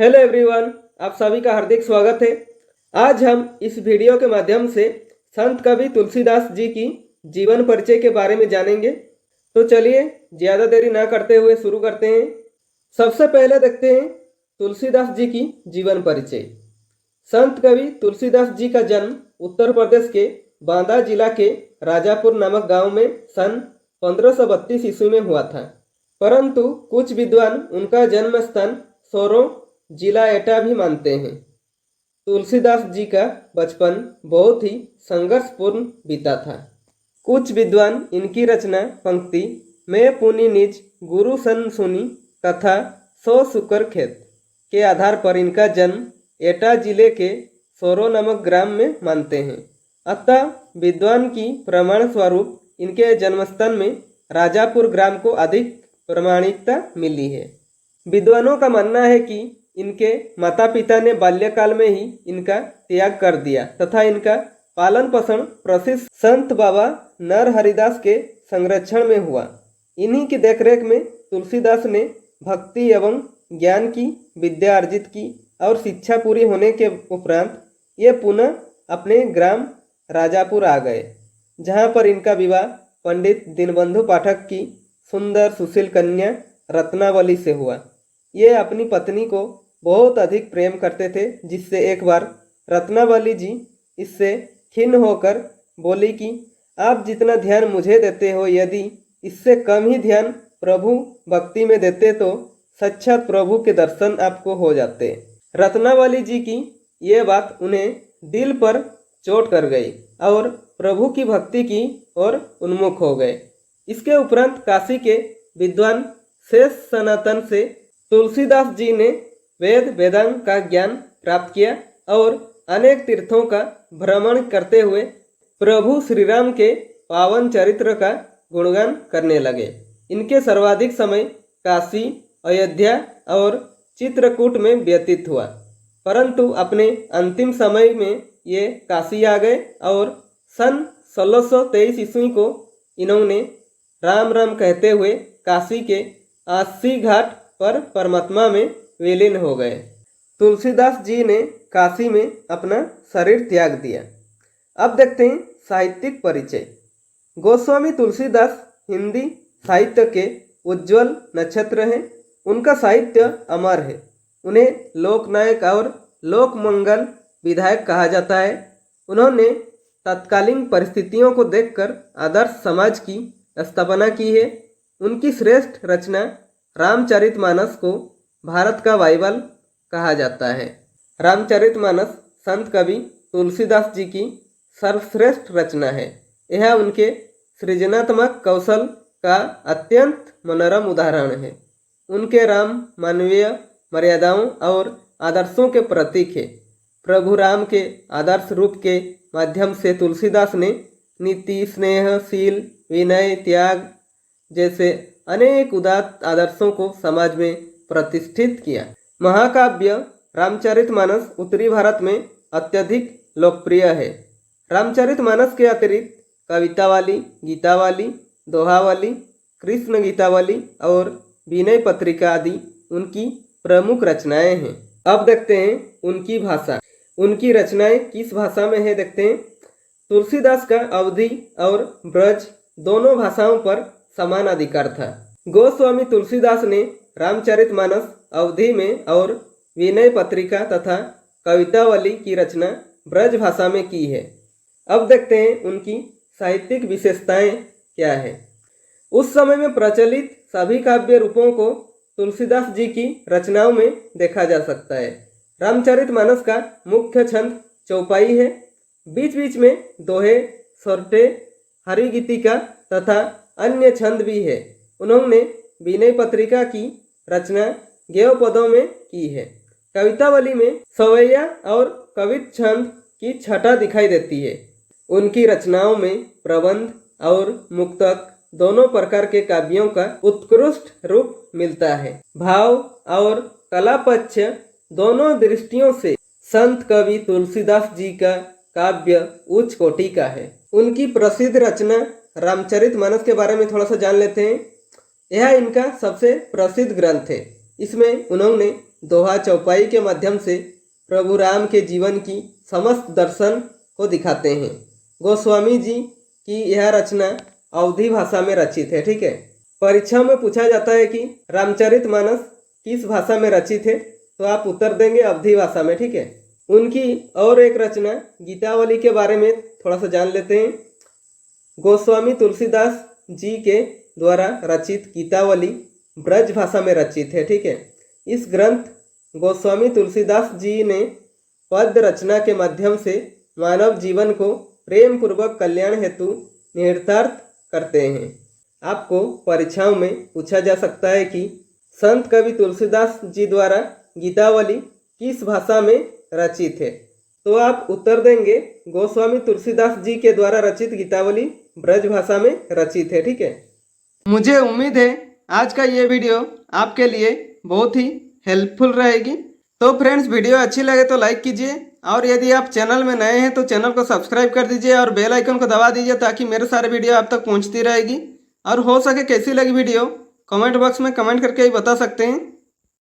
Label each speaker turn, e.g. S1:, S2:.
S1: Hello everyone, आप सभी का हार्दिक स्वागत है। आज हम इस वीडियो के माध्यम से संत कवि तुलसीदास जी की जीवन परिचय के बारे में जानेंगे। तो चलिए ज़्यादा देरी ना करते हुए शुरू करते हैं। सबसे पहले देखते हैं तुलसीदास जी की जीवन परिचय। संत कवि तुलसीदास जी का जन्म उत्तर प्रदेश के बांदा जिला के राजापुर नामक गांव में सन 1532 ईस्वी में हुआ था, परंतु कुछ विद्वान उनका जन्म स्थान सोरो जिला एटा भी मानते हैं। तुलसीदास जी का बचपन बहुत ही संघर्षपूर्ण बीता था। कुछ विद्वान इनकी रचना पंक्ति मैं पुनि निज गुरु सन सुनी तथा सो सुकर खेत के आधार पर इनका जन्म एटा जिले के सोरो नामक ग्राम में मानते हैं। अतः विद्वान की प्रमाण स्वरूप इनके जन्मस्थान में राजापुर ग्राम को अधिक प्रामाणिकता मिली है। विद्वानों का मानना है कि इनके माता पिता ने बाल्यकाल में ही इनका त्याग कर दिया तथा इनका पालन पोषण प्रसिद्ध संत बाबा नर हरिदास के संरक्षण में हुआ। इन्हीं की देखरेख में तुलसीदास ने भक्ति एवं ज्ञान की विद्या अर्जित की और शिक्षा पूरी होने के उपरांत ये पुनः अपने ग्राम राजापुर आ गए, जहाँ पर इनका विवाह पंडित दीनबंधु पाठक की सुंदर सुशील कन्या रत्नावली से हुआ। ये अपनी पत्नी को बहुत अधिक प्रेम करते थे, जिससे एक बार रत्नावली जी इससे खिन्न होकर बोली कि आप जितना ध्यान मुझे देते हो, यदि इससे कम ही ध्यान प्रभु भक्ति में देते तो साक्षात प्रभु के दर्शन आपको हो जाते। रत्नावली जी की ये बात उन्हें दिल पर चोट कर गई और प्रभु की भक्ति की ओर उन्मुख हो गए। इसके उपरांत काशी के विद्वान शेष सनातन से तुलसीदास जी ने वेद वेदांग का ज्ञान प्राप्त किया और अनेक तीर्थों का भ्रमण करते हुए प्रभु श्री राम के पावन चरित्र का गुणगान करने लगे। इनके सर्वाधिक समय काशी, अयोध्या और चित्रकूट में व्यतीत हुआ, परंतु अपने अंतिम समय में ये काशी आ गए और सन 1623 ईस्वी को इन्होंने राम राम कहते हुए काशी के अस्सी घाट पर परमात्मा में विलीन हो गए। तुलसीदास जी ने काशी में अपना शरीर त्याग दिया। अब देखते हैं साहित्यिक परिचय। गोस्वामी तुलसीदास हिंदी साहित्य के उज्जवल नक्षत्र हैं। उनका साहित्य अमर है। उन्हें लोकनायक और लोकमंगल विधायक कहा जाता है। उन्होंने तत्कालीन परिस्थितियों को देखकर आदर्श समाज की स्थापना की है। उनकी श्रेष्ठ रचना रामचरितमानस को भारत का बाइबल कहा जाता है। रामचरितमानस संत कवि तुलसीदास जी की सर्वश्रेष्ठ रचना है। यह उनके सृजनात्मक कौशल का अत्यंत मनोरम उदाहरण है। उनके राम मानवीय मर्यादाओं और आदर्शों के प्रतीक है। प्रभु राम के आदर्श रूप के माध्यम से तुलसीदास ने नीति, स्नेह, शील, विनय, त्याग जैसे अनेक उदात्त आदर्शों को समाज में प्रतिष्ठित किया। महाकाव्य रामचरितमानस उत्तरी भारत में अत्यधिक लोकप्रिय है। रामचरितमानस के अतिरिक्त कवितावली, गीतावली, दोहावली, कृष्ण गीतावली और विनय पत्रिका आदि उनकी प्रमुख रचनाएं हैं। अब देखते हैं उनकी भाषा। उनकी रचनाएं किस भाषा में है देखते हैं। तुलसीदास का अवधी और ब्रज दोनों भाषाओं पर समान अधिकार था। गोस्वामी तुलसीदास ने रामचरितमानस अवधी में और विनय पत्रिका तथा कवितावली की रचना ब्रज भाषा में की है। अब देखते हैं उनकी साहित्यिक विशेषताएं क्या है। उस समय में प्रचलित सभी काव्य रूपों को तुलसीदास जी की रचनाओं में देखा जा सकता है। रामचरितमानस का मुख्य छंद चौपाई है। बीच बीच में दोहे, सोरठे, हरिगीतिका तथा अन्य छंद भी है। उन्होंने विनय पत्रिका की रचना गेय पदों में की है। कवितावली में सवैया और कवित छंद की छटा दिखाई देती है। उनकी रचनाओं में प्रबंध और मुक्तक दोनों प्रकार के काव्यों का उत्कृष्ट रूप मिलता है। भाव और कला पक्ष दोनों दृष्टियों से संत कवि तुलसीदास जी का काव्य उच्च कोटि का है। उनकी प्रसिद्ध रचना रामचरितमानस के बारे में थोड़ा सा जान लेते हैं। यह इनका सबसे प्रसिद्ध ग्रंथ है। इसमें उन्होंने दोहा चौपाई के माध्यम से प्रभु राम के जीवन की समस्त दर्शन को दिखाते हैं। गोस्वामी जी की यह रचना अवधी भाषा में रचित है। ठीक है, परीक्षा में पूछा जाता है कि रामचरितमानस किस भाषा में रचित है, तो आप उत्तर देंगे अवधी भाषा में। ठीक है, उनकी और एक रचना गीतावली के बारे में थोड़ा सा जान लेते हैं। गोस्वामी तुलसीदास जी के द्वारा रचित गीतावली ब्रज भाषा में रचित है। ठीक है, इस ग्रंथ गोस्वामी तुलसीदास जी ने पद्य रचना के माध्यम से मानव जीवन को प्रेम पूर्वक कल्याण हेतु निहितार्थ करते हैं। आपको परीक्षाओं में पूछा जा सकता है कि संत कवि तुलसीदास जी द्वारा गीतावली किस भाषा में रचित है, तो आप उत्तर देंगे गोस्वामी तुलसीदास जी के द्वारा रचित गीतावली ब्रज भाषा में रचित है। ठीक है, मुझे उम्मीद है आज का ये वीडियो आपके लिए बहुत ही हेल्पफुल रहेगी। तो फ्रेंड्स, वीडियो अच्छी लगे तो लाइक कीजिए, और यदि आप चैनल में नए हैं तो चैनल को सब्सक्राइब कर दीजिए और बेल आइकन को दबा दीजिए, ताकि मेरे सारे वीडियो आप तक पहुंचती रहेगी। और हो सके कैसी लगी वीडियो कमेंट बॉक्स में कमेंट करके ही बता सकते हैं।